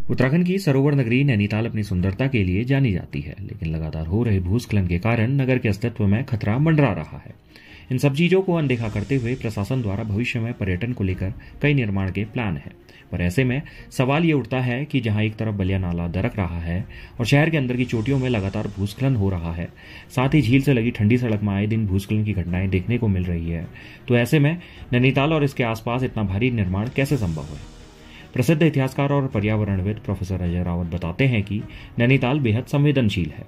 उत्तराखंड की सरोवर नगरी नैनीताल अपनी सुंदरता के लिए जानी जाती है, लेकिन लगातार हो रहे भूस्खलन के कारण नगर के अस्तित्व में खतरा मंडरा रहा है। इन सब चीजों को अनदेखा करते हुए प्रशासन द्वारा भविष्य में पर्यटन को लेकर कई निर्माण के प्लान हैं। पर ऐसे में सवाल ये उठता है कि जहां एक तरफ बलिया नाला दरक रहा है और शहर के अंदर की चोटियों में लगातार भूस्खलन हो रहा है, साथ ही झील से लगी ठंडी सड़क में आए दिन भूस्खलन की घटनाएं देखने को मिल रही है, तो ऐसे में नैनीताल और इसके आसपास इतना भारी निर्माण कैसे संभव है? प्रसिद्ध इतिहासकार और पर्यावरणविद प्रोफेसर अजय रावत बताते हैं कि नैनीताल बेहद संवेदनशील है।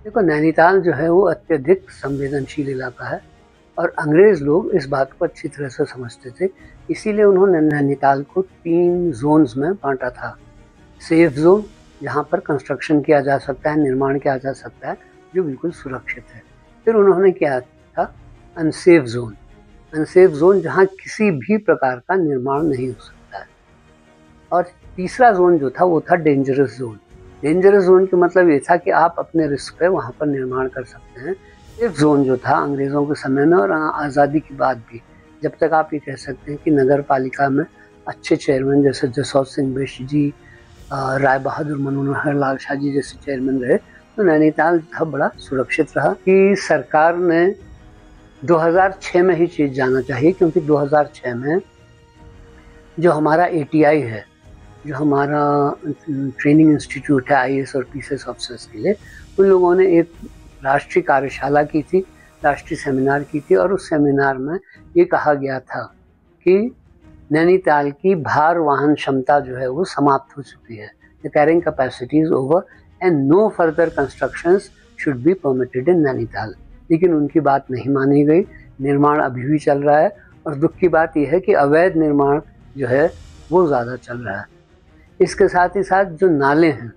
देखो, नैनीताल जो है वो अत्यधिक संवेदनशील इलाका है और अंग्रेज लोग इस बात को अच्छी तरह से समझते थे, इसीलिए उन्होंने नैनीताल को 3 जोन्स में बांटा था। सेफ जोन, जहाँ पर कंस्ट्रक्शन किया जा सकता है, निर्माण किया जा सकता है, जो बिल्कुल सुरक्षित है। फिर उन्होंने किया था अनसेफ जोन। अनसेफ जोन जहाँ किसी भी प्रकार का निर्माण नहीं हो सकता। और तीसरा जोन जो था वो था डेंजरस जोन। डेंजरस जोन का मतलब ये था कि आप अपने रिस्क पे वहाँ पर निर्माण कर सकते हैं। सेफ जोन जो था अंग्रेज़ों के समय में और आज़ादी के बाद भी, जब तक आप ये कह सकते हैं कि नगर पालिका में अच्छे चेयरमैन जैसे जसौत सिंह बिष्ट जी, राय बहादुर मनोहर लाल शाह जी जैसे चेयरमैन रहे, तो नैनीताल था बड़ा सुरक्षित रहा। कि सरकार ने 2006 में ही चीज़ जाना चाहिए, क्योंकि 2006 में जो हमारा ATI है, जो हमारा ट्रेनिंग इंस्टीट्यूट है IAS और PCS ऑफिसर्स के लिए, उन लोगों ने एक राष्ट्रीय कार्यशाला की थी, राष्ट्रीय सेमिनार की थी, और उस सेमिनार में ये कहा गया था कि नैनीताल की भार वाहन क्षमता जो है वो समाप्त हो चुकी है। The carrying capacity is over and no further constructions should be permitted in Nainital. लेकिन उनकी बात नहीं मानी गई, निर्माण अभी भी चल रहा है, और दुख की बात यह है कि अवैध निर्माण जो है वो ज़्यादा चल रहा है। इसके साथ ही साथ जो नाले हैं,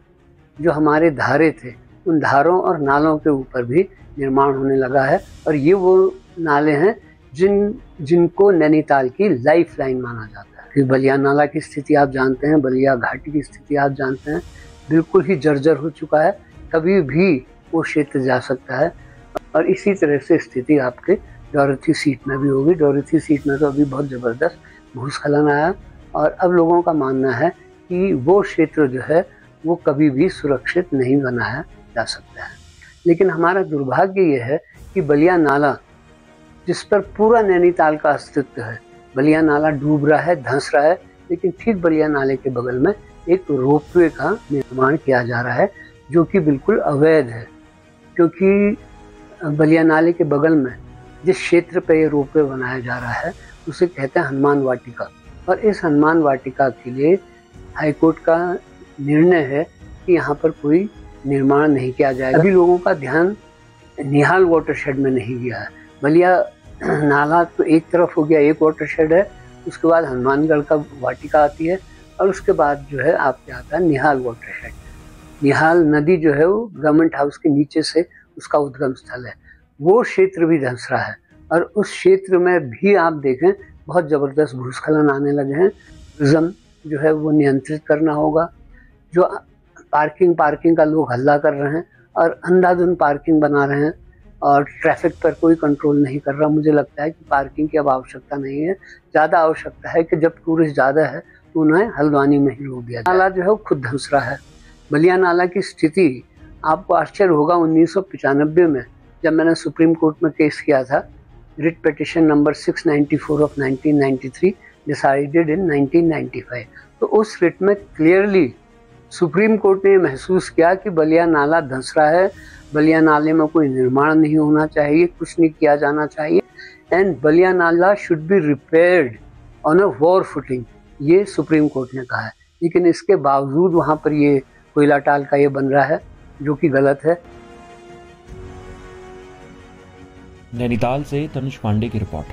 जो हमारे धारे थे, उन धारों और नालों के ऊपर भी निर्माण होने लगा है, और ये वो नाले हैं जिनको नैनीताल की लाइफ लाइन माना जाता है। कि बलिया नाला की स्थिति आप जानते हैं, बलिया घाटी की स्थिति आप जानते हैं, बिल्कुल ही जर्जर हो चुका है, कभी भी वो क्षेत्र जा सकता है। और इसी तरह से स्थिति आपके डोरथी सीट में भी होगी। डोरथी सीट में तो अभी बहुत ज़बरदस्त भूस्खलन आया, और अब लोगों का मानना है कि वो क्षेत्र जो है वो कभी भी सुरक्षित नहीं बनाया जा सकता है। लेकिन हमारा दुर्भाग्य ये है कि बलिया नाला, जिस पर पूरा नैनीताल का अस्तित्व है, बलिया नाला डूब रहा है, धंस रहा है, लेकिन ठीक बलिया नाले के बगल में एक रोपवे का निर्माण किया जा रहा है, जो कि बिल्कुल अवैध है। क्योंकि बलिया नाले के बगल में जिस क्षेत्र पर ये रोपवे बनाया जा रहा है उसे कहते हैं हनुमान वाटिका, और इस हनुमान वाटिका के लिए हाईकोर्ट का निर्णय है कि यहाँ पर कोई निर्माण नहीं किया जाएगा। अभी लोगों का ध्यान निहाल वाटरशेड में नहीं गया है। बलिया नाला तो एक तरफ हो गया, एक वाटरशेड है, उसके बाद हनुमानगढ़ का वाटिका आती है, और उसके बाद जो है आपके आता है निहाल वाटरशेड। निहाल नदी जो है वो गवर्नमेंट हाउस के नीचे से उसका उद्गम स्थल है। वो क्षेत्र भी धंस रहा है, और उस क्षेत्र में भी आप देखें बहुत ज़बरदस्त भूस्खलन आने लगे हैं। टूरिज्म जो है वो नियंत्रित करना होगा। जो पार्किंग का लोग हल्ला कर रहे हैं और अंधाधुंध पार्किंग बना रहे हैं, और ट्रैफिक पर कोई कंट्रोल नहीं कर रहा। मुझे लगता है कि पार्किंग की अब आवश्यकता नहीं है, ज़्यादा आवश्यकता है कि जब टूरिस्ट ज़्यादा है तो उन्हें हल्द्वानी में ही रोक दिया जाए। नाला जो है वो खुद धंस रहा है। बलिया नाला की स्थिति, आपको आश्चर्य होगा, 1995 में जब मैंने सुप्रीम कोर्ट में केस किया था, writ petition number 694 of 1993 decided in 1995, तो उस रिट में क्लियरली सुप्रीम कोर्ट ने महसूस किया कि बलिया नाला धंस रहा है, बलिया नाले में कोई निर्माण नहीं होना चाहिए, कुछ नहीं किया जाना चाहिए, एंड बलिया नाला should be repaired on a war footing, ये सुप्रीम कोर्ट ने कहा है। लेकिन इसके बावजूद वहाँ पर ये कोयला टाल का ये बन रहा है, जो कि गलत है। नैनीताल से तनुज पांडे की रिपोर्ट।